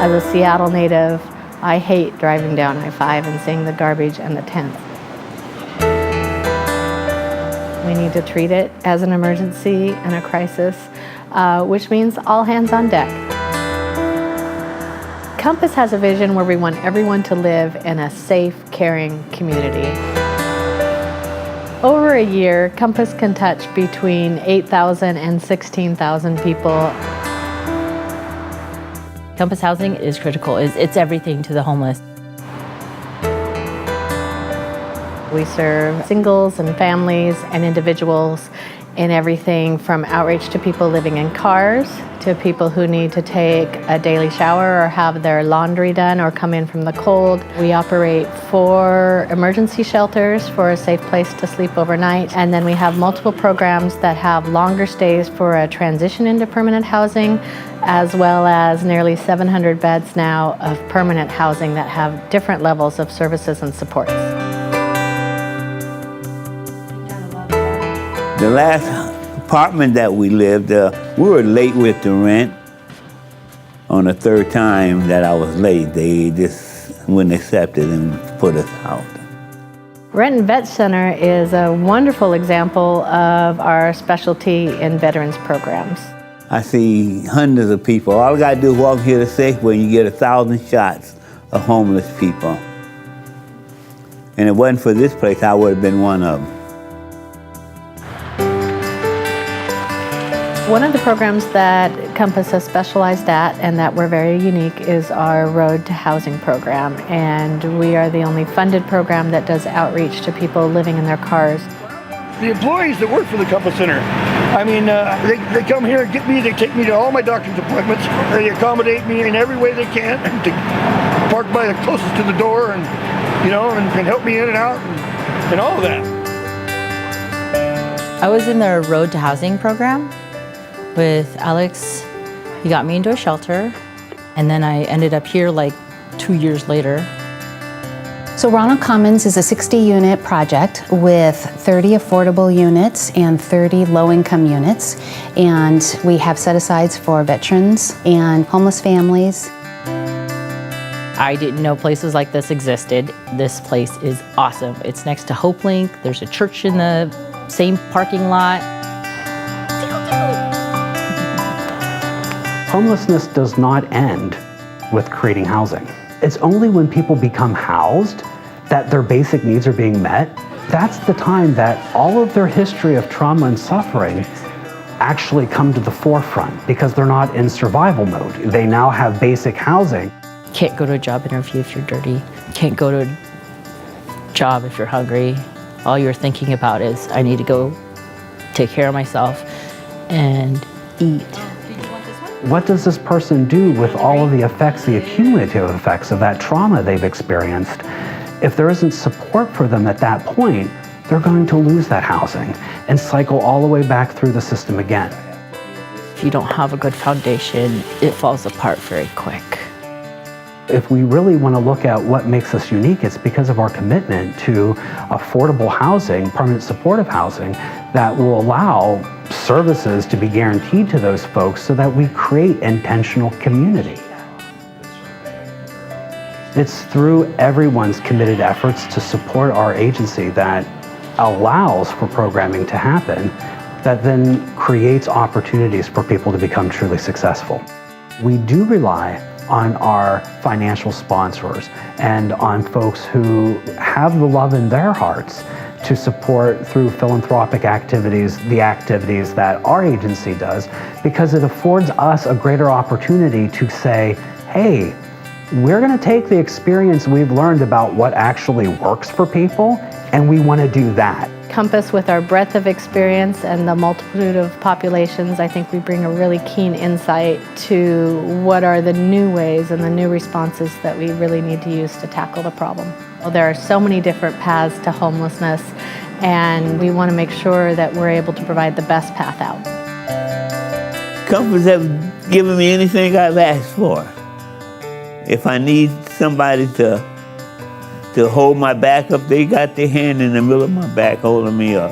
As a Seattle native, I hate driving down I-5 and seeing the garbage and the tents. We need to treat it as an emergency and a crisis, which means all hands on deck. Compass has a vision where we want everyone to live in a safe, caring community. Over a year, Compass can touch between 8,000 and 16,000 people. Compass Housing is critical. It's everything to the homeless. We serve singles and families and individuals in everything from outreach to people living in cars to people who need to take a daily shower or have their laundry done or come in from the cold. We operate 4 emergency shelters for a safe place to sleep overnight. And then we have multiple programs that have longer stays for a transition into permanent housing, as well as nearly 700 beds now of permanent housing that have different levels of services and supports. The last apartment that we lived, we were late with the rent. On the 3rd time that I was late, they just wouldn't accept it and put us out. Renton Vet Center is a wonderful example of our specialty in veterans programs. I see hundreds of people. All I gotta do is walk here to Safeway and you get 1,000 shots of homeless people. And if it wasn't for this place, I would have been one of them. One of the programs that Compass has specialized at and that we're very unique is our Road to Housing program. And we are the only funded program that does outreach to people living in their cars. The employees that work for the Compass Center, I mean, they come here and get me, they take me to all my doctor's appointments, they accommodate me in every way they can to park by the closest to the door and, you know, and help me in and out and all of that. I was in the Road to Housing program with Alex. He got me into a shelter, and then I ended up here like 2 years later. So Ronald Commons is a 60-unit project with 30 affordable units and 30 low-income units. And we have set-asides for veterans and homeless families. I didn't know places like this existed. This place is awesome. It's next to Hope Link. There's a church in the same parking lot. Homelessness does not end with creating housing. It's only when people become housed that their basic needs are being met. That's the time that all of their history of trauma and suffering actually come to the forefront because they're not in survival mode. They now have basic housing. Can't go to a job interview if you're dirty. Can't go to a job if you're hungry. All you're thinking about is, I need to go take care of myself and eat. What does this person do with all of the effects, the accumulative effects of that trauma they've experienced? If there isn't support for them at that point, they're going to lose that housing and cycle all the way back through the system again. If you don't have a good foundation, it falls apart very quick. If we really want to look at what makes us unique, it's because of our commitment to affordable housing, permanent supportive housing, that will allow services to be guaranteed to those folks so that we create intentional community. It's through everyone's committed efforts to support our agency that allows for programming to happen that then creates opportunities for people to become truly successful. We do rely on our financial sponsors and on folks who have the love in their hearts to support through philanthropic activities, the activities that our agency does, because it affords us a greater opportunity to say, hey, we're going to take the experience we've learned about what actually works for people, and we want to do that. Compass, with our breadth of experience and the multitude of populations, I think we bring a really keen insight to what are the new ways and the new responses that we really need to use to tackle the problem. Well, there are so many different paths to homelessness, and we want to make sure that we're able to provide the best path out. Compass have given me anything I've asked for. If I need somebody to hold my back up, they got their hand in the middle of my back holding me up.